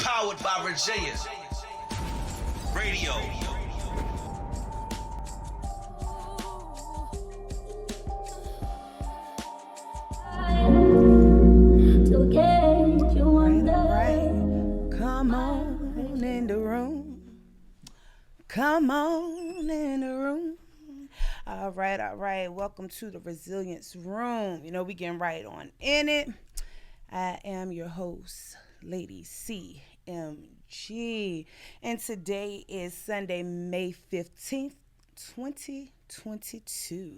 Powered by Virginia Radio. To get you under. Right. Come on in the room. Come on in the room. All right. Welcome to the Resilience Room. You know, we getting right on in it. I am your host, Lady CMG. And today is Sunday, May 15th, 2022.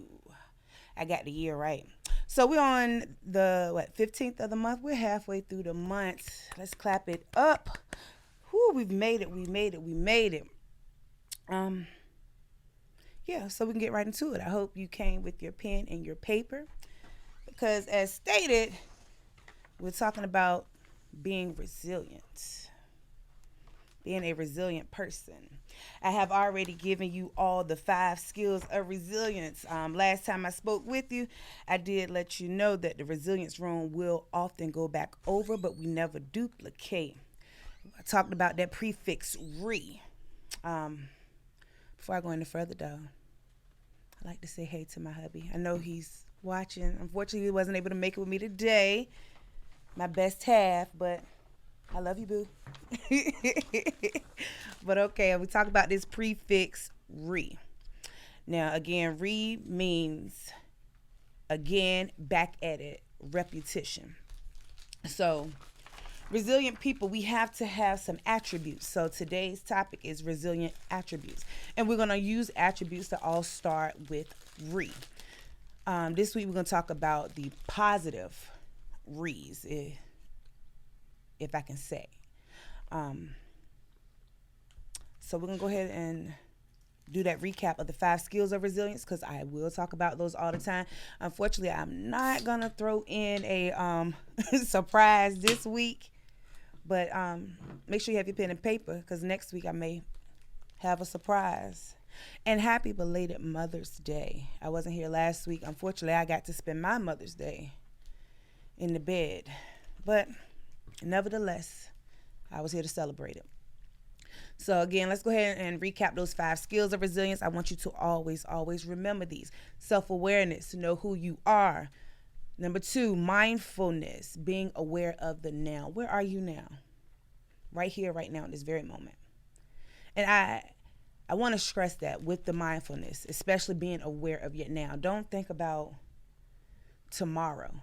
I got the year right. So we're on the 15th of the month. We're halfway through the month. Let's clap it up. Whew, we've made it. Yeah, so we can get right into it. I hope you came with your pen and your paper because as stated, we're talking about being resilient, being a resilient person. I have already given you all the 5 skills of resilience. Last time I spoke with you, I did let you know that the resilience room will often go back over, but we never duplicate. I talked about that prefix re. Before I go any further, though, I'd like to say hey to my hubby. I know he's watching. Unfortunately, he wasn't able to make it with me today. My best half, but I love you, boo. But okay, we talk about this prefix re. Now, again, re means, again, back at it, repetition. So, resilient people, we have to have some attributes. So today's topic is resilient attributes. And we're going to use attributes that all start with re. This week we're going to talk about the positive re's, if I can say. So we're going to go ahead and do that recap of the 5 skills of resilience because I will talk about those all the time. Unfortunately, I'm not going to throw in a surprise this week. But make sure you have your pen and paper because next week I may have a surprise. And happy belated Mother's Day. I wasn't here last week. Unfortunately, I got to spend my Mother's Day in the bed. But nevertheless, I was here to celebrate it. So again, let's go ahead and recap those 5 skills of resilience. I want you to always remember these. Self-awareness, to know who you are. Number 2, mindfulness, being aware of the now. Where are you now? Right here, right now, in this very moment. And I want to stress that with the mindfulness, especially being aware of your now. Don't think about tomorrow.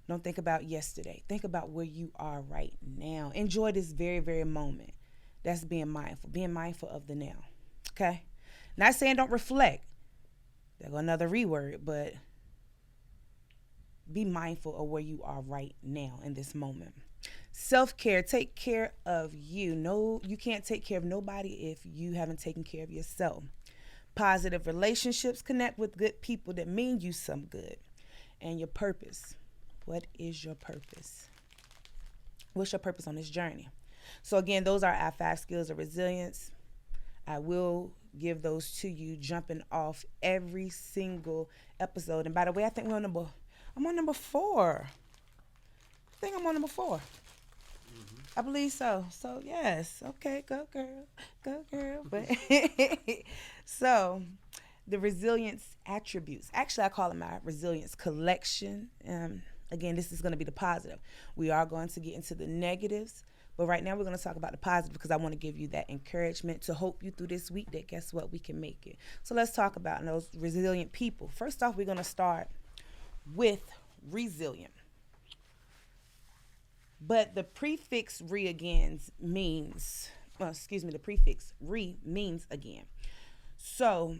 Don't think about yesterday. Think about where you are right now. Enjoy this very, very moment. That's being mindful of the now. Okay? Not saying don't reflect. There go another reword, but be mindful of where you are right now in this moment. Self-care, take care of you. No, you can't take care of nobody if you haven't taken care of yourself. Positive relationships, connect with good people that mean you some good. And your purpose. What is your purpose? What's your purpose on this journey? So again, those are our 5 skills of resilience. I will give those to you jumping off every single episode. And by the way, I think I'm on number 4. I think I'm on number 4. Mm-hmm. I believe so. So yes. Okay, go girl. But so the resilience attributes. Actually, I call them my resilience collection. Again, this is going to be the positive. We are going to get into the negatives. But right now we're going to talk about the positive because I want to give you that encouragement to hope you through this week that guess what, we can make it. So let's talk about those resilient people. First off, we're going to start with resilient. But the prefix re again means, the prefix re means again. So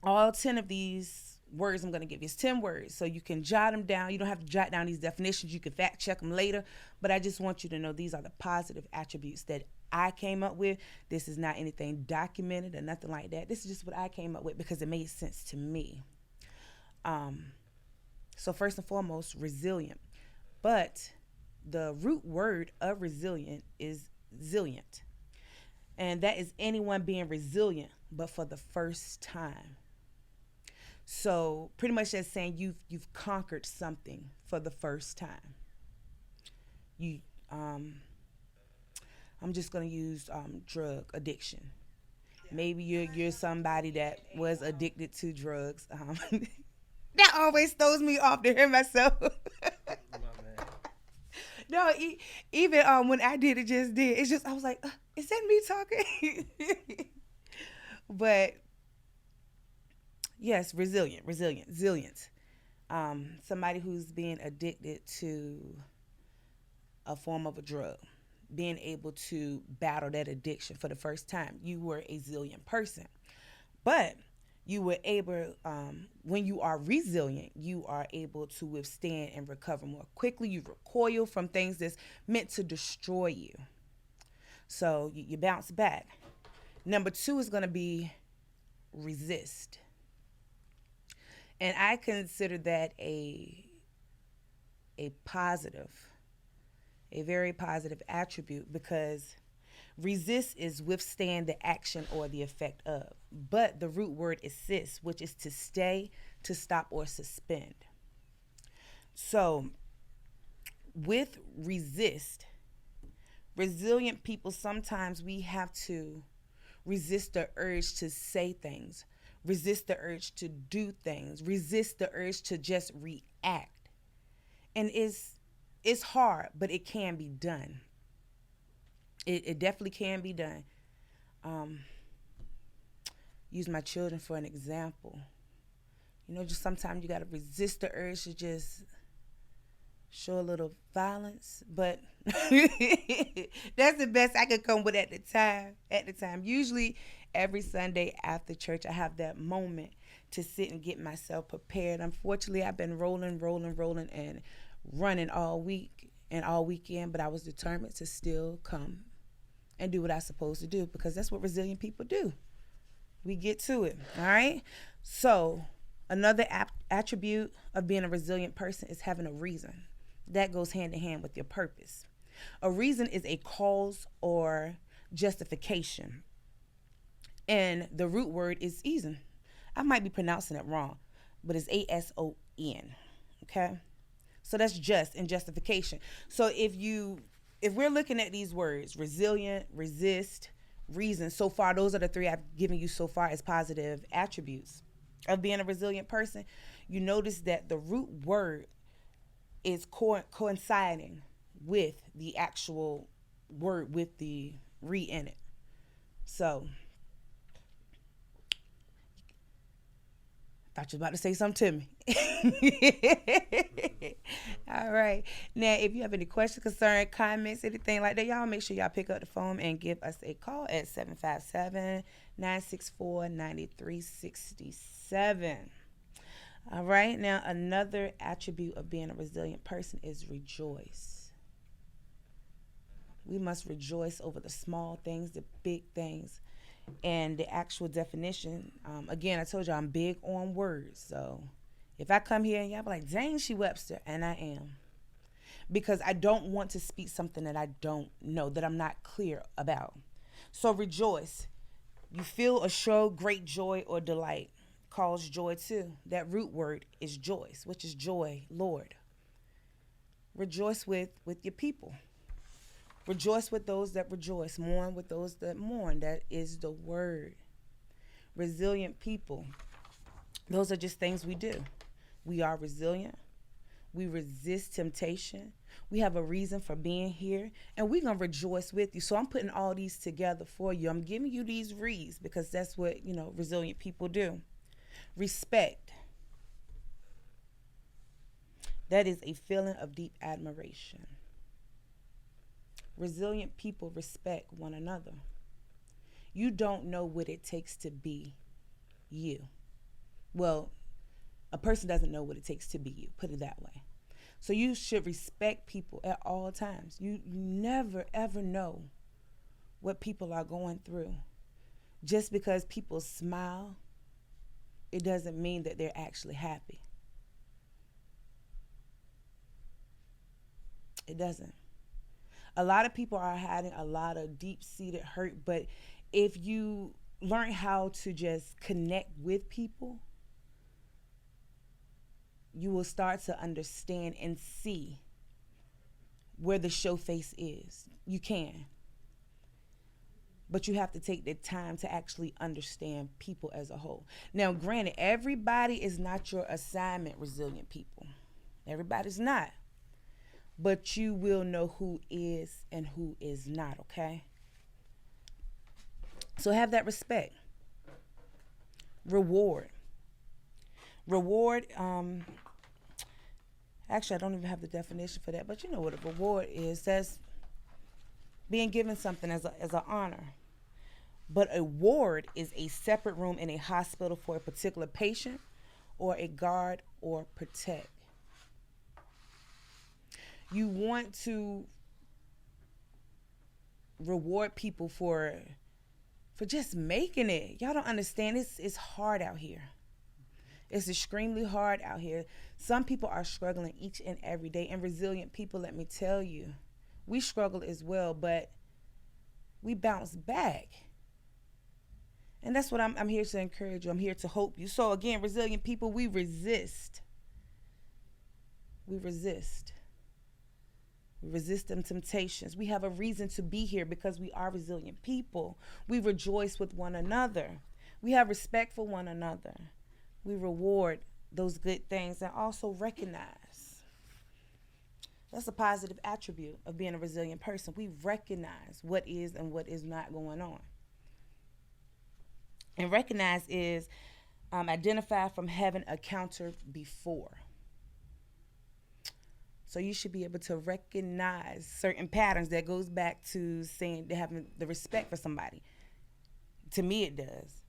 all 10 of these words I'm going to give you is 10 words. So you can jot them down. You don't have to jot down these definitions. You can fact check them later. But I just want you to know these are the positive attributes that I came up with. This is not anything documented or nothing like that. This is just what I came up with because it made sense to me. So first and foremost, resilient. But the root word of resilient is zilliant. And that is anyone being resilient, but for the first time. So pretty much that's saying you've conquered something for the first time. I'm just gonna use drug addiction. Maybe you're somebody that was addicted to drugs. That always throws me off to hear myself. No, even when I did it, just did. It's just I was like, is that me talking? But yes, resilience. Somebody who's being addicted to a form of a drug, being able to battle that addiction for the first time. You were a resilient person, but you were able, when you are resilient, you are able to withstand and recover more quickly. You recoil from things that's meant to destroy you. So you bounce back. Number two is going to be resist. And I consider that a positive, a very positive attribute, because resist is withstand the action or the effect of. But the root word is sis, which is to stay, to stop, or suspend. So with resist, resilient people, sometimes we have to resist the urge to say things, resist the urge to do things, resist the urge to just react. And it's hard, but it can be done. It definitely can be done. Use my children for an example. Just sometimes you got to resist the urge to just show a little violence, but that's the best I could come with at the time. Usually every Sunday after church, I have that moment to sit and get myself prepared. Unfortunately, I've been rolling and running all week and all weekend, but I was determined to still come and do what I'm supposed to do, because that's what resilient people do. We get to it, all right? So another attribute of being a resilient person is having a reason. That goes hand in hand with your purpose. A reason is a cause or justification. And the root word is eason. I might be pronouncing it wrong, but it's ASON. Okay? So that's just and justification. So if we're looking at these words, resilient, resist, reason, so far those are the three I've given you so far as positive attributes of being a resilient person. You notice that the root word is coinciding with the actual word with the re in it. So thought you were about to say something to me. All right. Now, if you have any questions, concerns, comments, anything like that, y'all make sure y'all pick up the phone and give us a call at 757-964-9367. All right. Now, another attribute of being a resilient person is rejoice. We must rejoice over the small things, the big things. And the actual definition, again, I told you I'm big on words. So if I come here and y'all be like, dang, she Webster, and I am. Because I don't want to speak something that I don't know, that I'm not clear about. So rejoice. You feel or show great joy or delight. Cause joy too. That root word is joyce, which is joy, Lord. Rejoice with your people. Rejoice with those that rejoice. Mourn with those that mourn. That is the word. Resilient people. Those are just things we do. We are resilient. We resist temptation. We have a reason for being here. And we're going to rejoice with you. So I'm putting all these together for you. I'm giving you these reads because that's what, resilient people do. Respect. That is a feeling of deep admiration. Resilient people respect one another. You don't know what it takes to be you. Well, a person doesn't know what it takes to be you, put it that way. So you should respect people at all times. You never, ever know what people are going through. Just because people smile, it doesn't mean that they're actually happy. It doesn't. A lot of people are having a lot of deep-seated hurt, but if you learn how to just connect with people, you will start to understand and see where the show face is. You can. but you have to take the time to actually understand people as a whole. Now, granted, everybody is not your assignment, resilient people. Everybody's not. But you will know who is and who is not, okay? So have that respect. Reward. Reward, actually, I don't even have the definition for that, but you know what a reward is. That's being given something as an honor. But a ward is a separate room in a hospital for a particular patient or a guard or protect. You want to reward people for just making it. Y'all don't understand. It's hard out here. It's extremely hard out here. Some people are struggling each and every day. And resilient people, let me tell you, we struggle as well, but we bounce back. And that's what I'm here to encourage you. I'm here to hope you. So again, resilient people, we resist. We resist. We resist them temptations. We have a reason to be here because we are resilient people. We rejoice with one another. We have respect for one another. We reward those good things and also recognize. That's a positive attribute of being a resilient person. We recognize what is and what is not going on. And recognize is identify from having a counter before. So you should be able to recognize certain patterns that goes back to saying having the respect for somebody. To me, it does.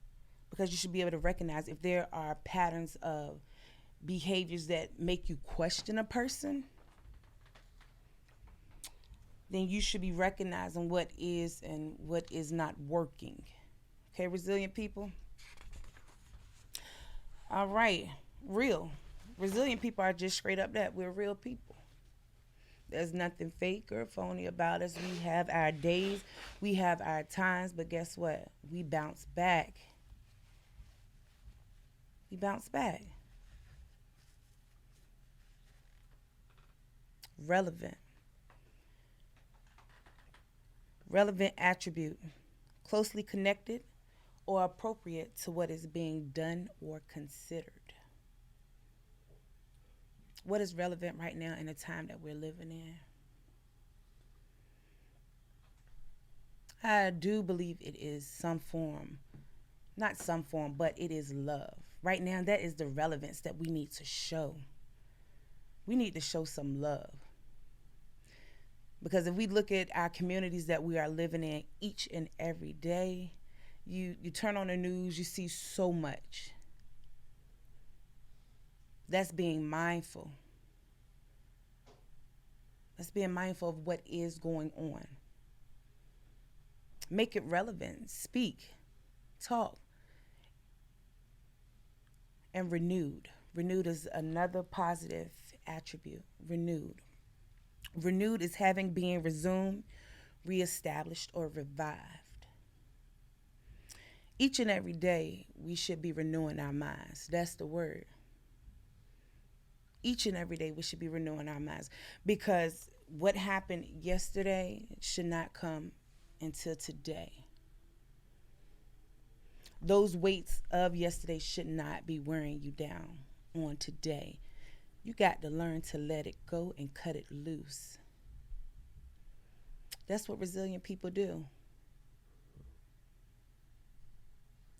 Because you should be able to recognize if there are patterns of behaviors that make you question a person, then you should be recognizing what is and what is not working. Okay, resilient people? All right, real. Resilient people are just straight up that. We're real people. There's nothing fake or phony about us. We have our days, we have our times, but guess what? We bounce back. We bounce back. Relevant. Relevant attribute. Closely connected or appropriate to what is being done or considered. What is relevant right now in the time that we're living in? I do believe it is some form, not some form, but it is love. Right now, that is the relevance that we need to show. We need to show some love. Because if we look at our communities that we are living in each and every day, you turn on the news, you see so much. That's being mindful. That's being mindful of what is going on. Make it relevant. Speak. Talk. And renewed. Renewed is another positive attribute. Renewed. Renewed is having been resumed, reestablished, or revived. Each and every day, we should be renewing our minds. That's the word. Each and every day, we should be renewing our minds. Because what happened yesterday should not come until today. Those weights of yesterday should not be wearing you down on today. You got to learn to let it go and cut it loose. That's what resilient people do.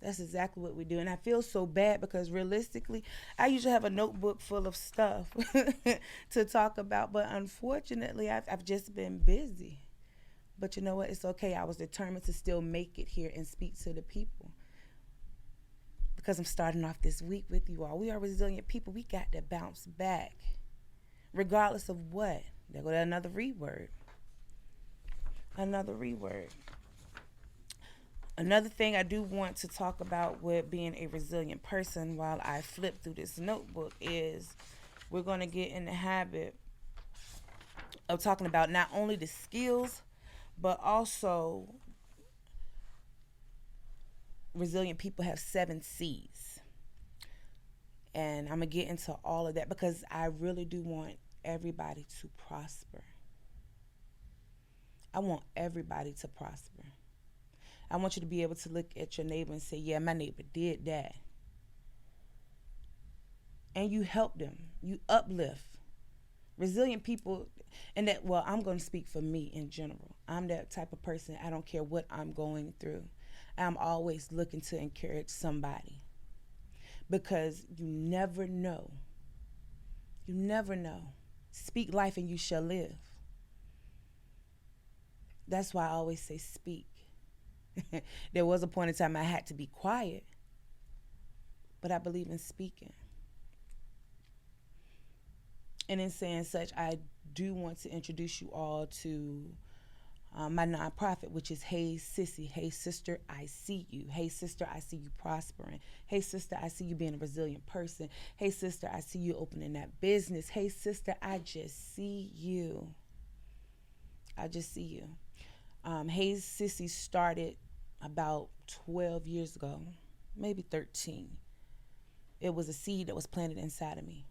That's exactly what we do. And I feel so bad because realistically, I usually have a notebook full of stuff to talk about. But unfortunately, I've just been busy. But you know what? It's okay. I was determined to still make it here and speak to the people. Because I'm starting off this week with you all. We are resilient people. We got to bounce back. Regardless of what. There go another reword. Another reword. Another thing I do want to talk about with being a resilient person while I flip through this notebook is we're going to get in the habit of talking about not only the skills, but also resilient people have 7 C's. And I'm going to get into all of that because I really do want everybody to prosper. I want everybody to prosper. I want you to be able to look at your neighbor and say, yeah, my neighbor did that. And you help them. You uplift. Resilient people, and that, well, I'm going to speak for me in general. I'm that type of person. I don't care what I'm going through. I'm always looking to encourage somebody, because you never know. You never know. Speak life and you shall live. That's why I always say speak. There was a point in time I had to be quiet, but I believe in speaking. And in saying such, I do want to introduce you all to my nonprofit, which is Hey Sissy. Hey Sister, I see you. Hey Sister, I see you prospering. Hey Sister, I see you being a resilient person. Hey Sister, I see you opening that business. Hey Sister, I just see you. I just see you. Hey Sissy started about 12 years ago, maybe 13. It was a seed that was planted inside of me.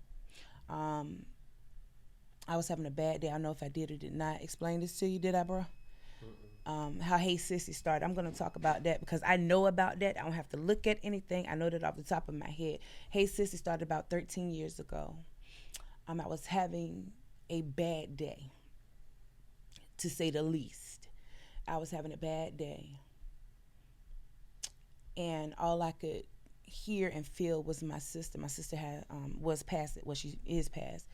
I was having a bad day. I don't know if I did or did not explain this to you, did I, bro? How Hey Sissy started. I'm going to talk about that because I know about that. I don't have to look at anything. I know that off the top of my head. Hey Sissy started about 13 years ago. I was having a bad day, to say the least. I was having a bad day. And all I could hear and feel was my sister. My sister was past it. Well, she is past.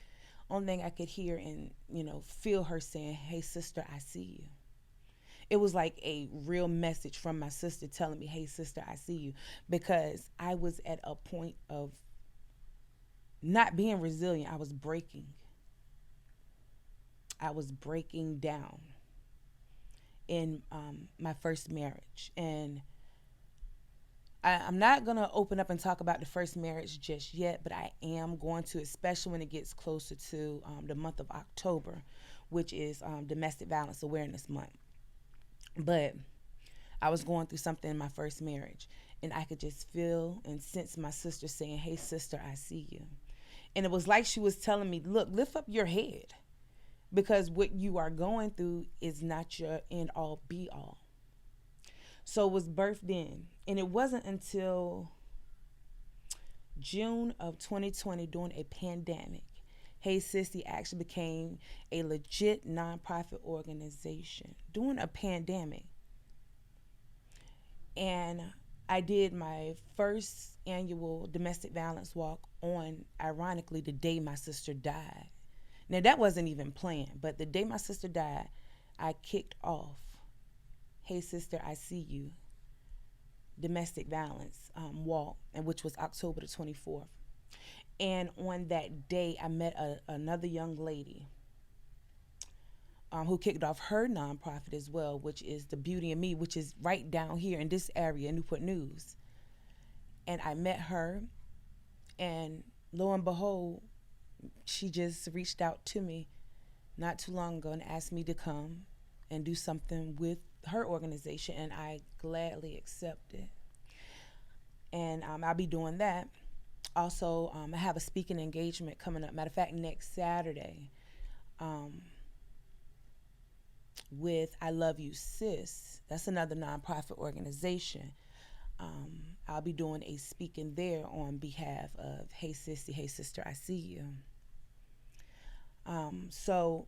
Only thing I could hear and, feel her saying, hey, sister, I see you. It was like a real message from my sister telling me, hey, sister, I see you. Because I was at a point of not being resilient. I was breaking. I was breaking down in my first marriage. And I'm not going to open up and talk about the first marriage just yet, but I am going to, especially when it gets closer to the month of October, which is Domestic Violence Awareness Month. But I was going through something in my first marriage, and I could just feel and sense my sister saying, hey, sister, I see you. And it was like she was telling me, look, lift up your head, because what you are going through is not your end all be all. So it was birthed in. And it wasn't until June of 2020, during a pandemic, Hey Sissy actually became a legit nonprofit organization during a pandemic. And I did my first annual domestic violence walk on, ironically, the day my sister died. Now, that wasn't even planned, but the day my sister died, I kicked off Hey Sister, I See You domestic violence walk, and which was October the 24th. And on that day, I met another young lady who kicked off her nonprofit as well, which is The Beauty in Me, which is right down here in this area, Newport News. And I met her, and lo and behold, she just reached out to me not too long ago and asked me to come and do something with her organization, and I gladly accepted. And I'll be doing that. Also, I have a speaking engagement coming up. Matter of fact, next Saturday, with I Love You Sis. That's another nonprofit organization. I'll be doing a speaking there on behalf of Hey Sissy, Hey Sister, I See You. So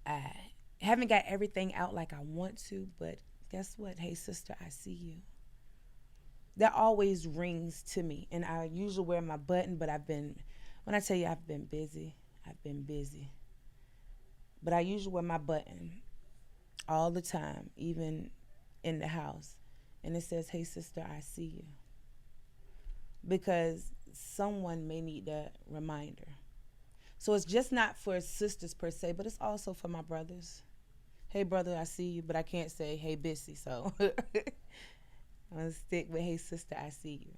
I haven't got everything out like I want to, but guess what? Hey sister, I see you. That always rings to me, and I usually wear my button, but when I tell you I've been busy. But I usually wear my button all the time, even in the house. And it says, hey sister, I see you. Because someone may need that reminder. So it's just not for sisters per se, but it's also for my brothers. Hey brother, I see you, but I can't say hey Bissy, so I'm gonna stick with hey sister, I see you.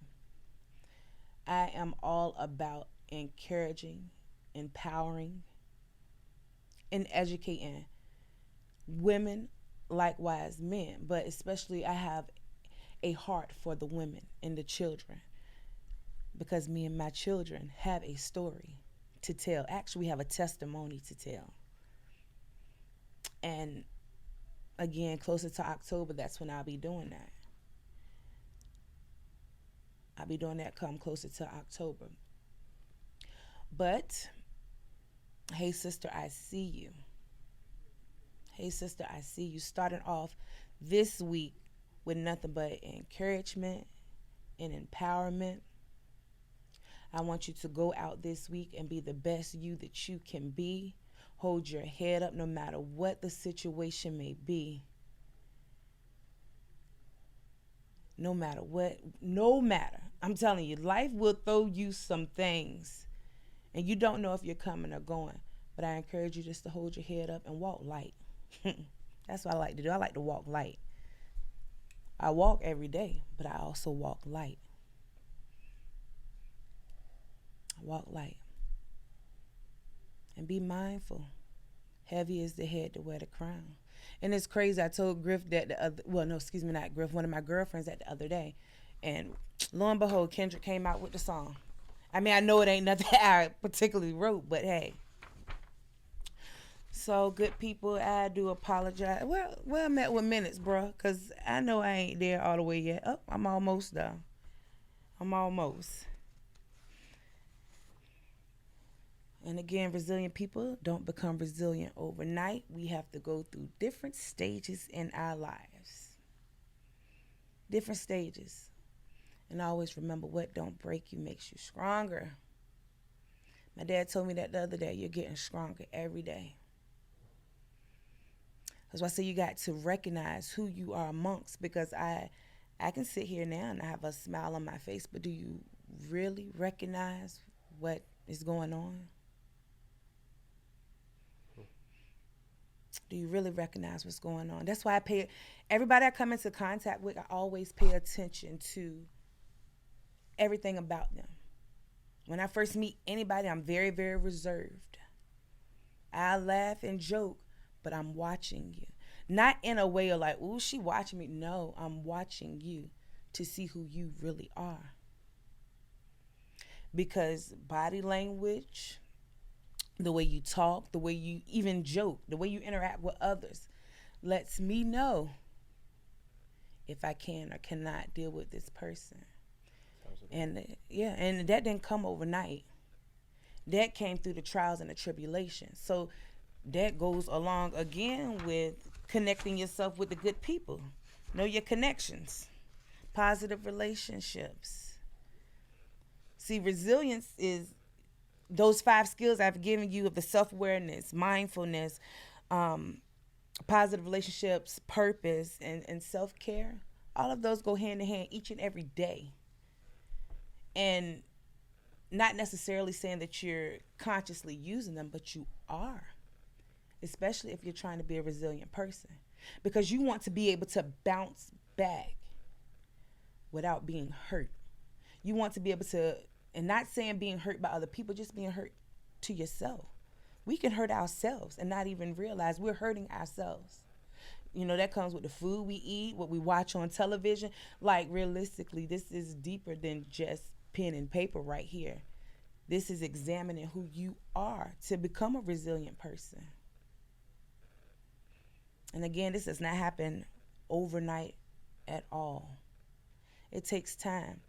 I am all about encouraging, empowering, and educating women, likewise men, but especially I have a heart for the women and the children, because me and my children have a story to tell. Actually, we have a testimony to tell. And again, closer to October, that's when I'll be doing that. I'll be doing that come closer to October. But, hey, sister, I see you. Hey, sister, I see you. Starting off this week with nothing but encouragement and empowerment. I want you to go out this week and be the best you that you can be. Hold your head up no matter what the situation may be. No matter what, no matter. I'm telling you, life will throw you some things. And you don't know if you're coming or going. But I encourage you just to hold your head up and walk light. That's what I like to do. I like to walk light. I walk every day, but I also walk light. I walk light. And be mindful. Heavy is the head to wear the crown. And it's crazy. I told Griff that not Griff, one of my girlfriends that the other day. And lo and behold, Kendrick came out with the song. I mean, I know it ain't nothing I particularly wrote, but hey. So, good people, I do apologize. Well, I met with minutes, bro, because I know I ain't there all the way yet. Oh, I'm almost though. I'm almost. And again, resilient people don't become resilient overnight. We have to go through different stages in our lives. Different stages. And always remember, what don't break you makes you stronger. My dad told me that the other day. You're getting stronger every day. That's why I say you got to recognize who you are amongst, because I can sit here now and I have a smile on my face, but do you really recognize what is going on? Do you really recognize what's going on? That's why everybody I come into contact with, I always pay attention to everything about them. When I first meet anybody, I'm very, very reserved. I laugh and joke, but I'm watching you. Not in a way of like, ooh, she watching me. No, I'm watching you to see who you really are. Because body language, the way you talk, the way you even joke, the way you interact with others, lets me know if I can or cannot deal with this person. And that didn't come overnight. That came through the trials and the tribulations. So that goes along again with connecting yourself with the good people. Know your connections. Positive relationships. See, resilience is those 5 skills I've given you of the self-awareness, mindfulness, positive relationships, purpose, and self-care. All of those go hand in hand each and every day. And not necessarily saying that you're consciously using them, but you are. Especially if you're trying to be a resilient person. Because you want to be able to bounce back without being hurt. You want to be able to, and not saying being hurt by other people, just being hurt to yourself. We can hurt ourselves and not even realize we're hurting ourselves. You know, that comes with the food we eat, what we watch on television. Like, realistically, this is deeper than just pen and paper right here. This is examining who you are to become a resilient person. And again, this does not happen overnight at all. It takes time.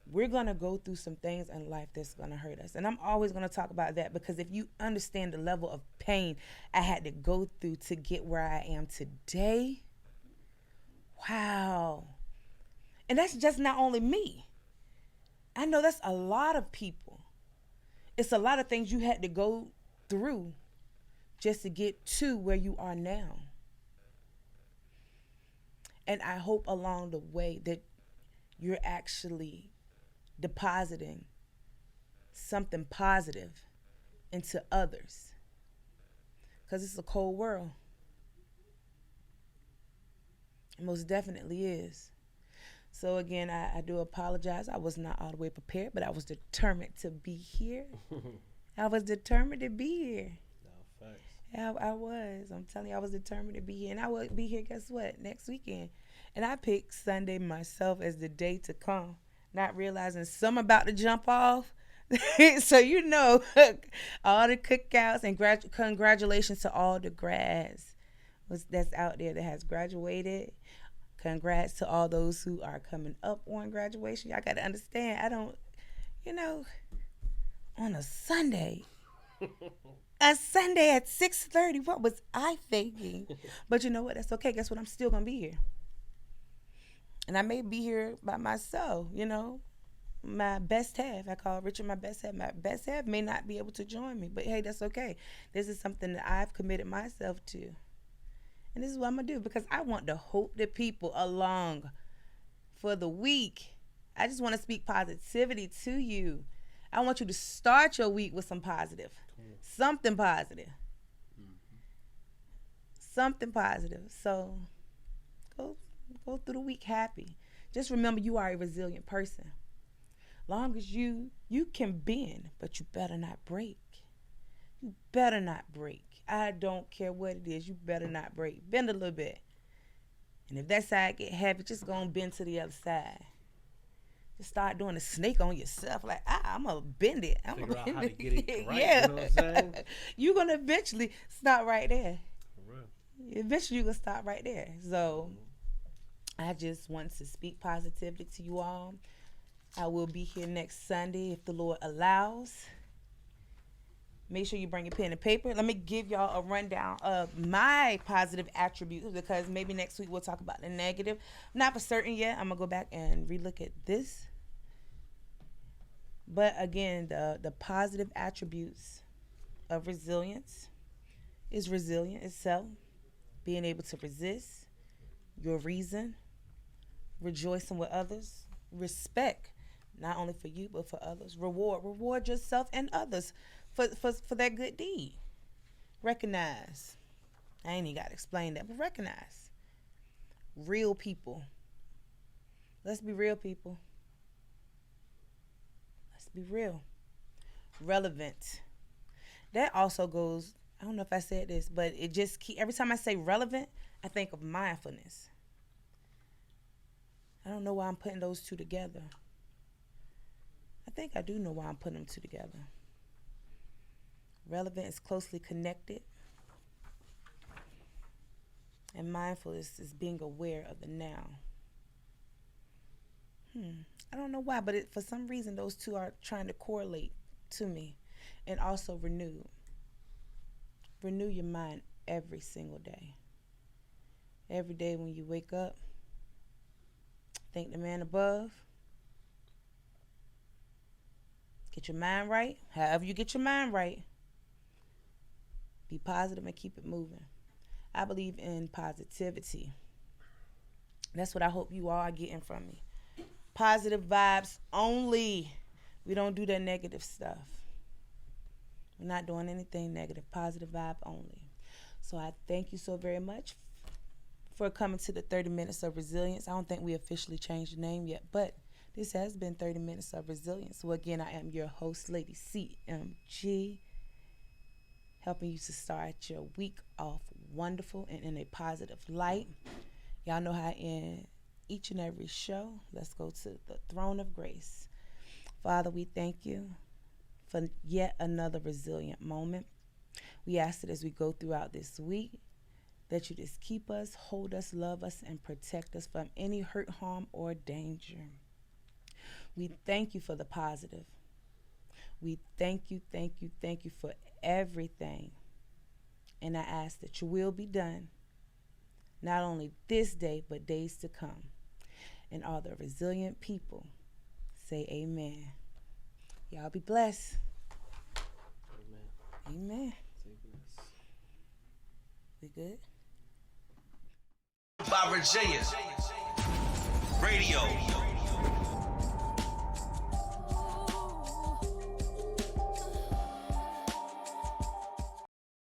We're going to go through some things in life that's going to hurt us. And I'm always going to talk about that, because if you understand the level of pain I had to go through to get where I am today, wow. And that's just not only me. I know that's a lot of people. It's a lot of things you had to go through just to get to where you are now. And I hope along the way that you're actually depositing something positive into others. Because it's a cold world. It most definitely is. So again, I do apologize. I was not all the way prepared, but I was determined to be here. I was determined to be here. No, facts. Yeah, I was. I'm telling you, I was determined to be here. And I will be here, guess what? Next weekend. And I picked Sunday myself as the day to come, not realizing some about to jump off. So, you know, all the cookouts, and congratulations to all the grads. that's out there that has graduated. Congrats to all those who are coming up on graduation. Y'all got to understand, I don't, on a Sunday at 6:30, what was I thinking? But you know what? That's okay. Guess what? I'm still going to be here. And I may be here by myself, my best half. I call Richard my best half. My best half may not be able to join me, but hey, that's okay. This is something that I've committed myself to. And this is what I'm going to do because I want to hope the people along for the week. I just want to speak positivity to you. I want you to start your week with some positive. Something positive. Something positive. So go through the week happy. Just remember you are a resilient person. Long as you can bend, but you better not break. You better not break. I don't care what it is. You better not break. Bend a little bit. And if that side get heavy, just go and bend to the other side. Just start doing a snake on yourself. Like, I'm going to bend it. Figure out how to get it right. Yeah. You know what I'm saying? You're going to eventually stop right there. For real. Eventually, you're going to stop right there. So I just want to speak positivity to you all. I will be here next Sunday if the Lord allows. Make sure you bring your pen and paper. Let me give y'all a rundown of my positive attributes because maybe next week we'll talk about the negative. Not for certain yet. I'm going to go back and relook at this. But again, the positive attributes of resilience is resilient itself, being able to resist, your reason, rejoicing with others, respect, not only for you but for others, reward yourself and others for that good deed. Recognize. I ain't even got to explain that, but recognize. Real people. Let's be real people. Let's be real. Relevant. That also goes, I don't know if I said this, but it just every time I say relevant, I think of mindfulness. I don't know why I'm putting those two together. I think I do know why I'm putting them two together. Relevant is closely connected. And mindfulness is being aware of the now. I don't know why, but for some reason, those two are trying to correlate to me. And also renew. Renew your mind every single day. Every day when you wake up, thank the man above. Get your mind right. However you get your mind right. Be positive and keep it moving. I believe in positivity. That's what I hope you all are getting from me. Positive vibes only. We don't do that negative stuff. We're not doing anything negative. Positive vibe only. So I thank you so very much for coming to the 30 Minutes of Resilience. I don't think we officially changed the name yet, but this has been 30 Minutes of Resilience. So again, I am your host, Lady CMG, helping you to start your week off wonderful and in a positive light. Y'all know how I end each and every show. Let's go to the throne of grace. Father, we thank you for yet another resilient moment. We ask that as we go throughout this week, that you just keep us, hold us, love us, and protect us from any hurt, harm, or danger. We thank you for the positive. We thank you for everything. And I ask that your will be done, not only this day, but days to come. And all the resilient people say amen. Y'all be blessed. Amen. We good? By Virginia Radio.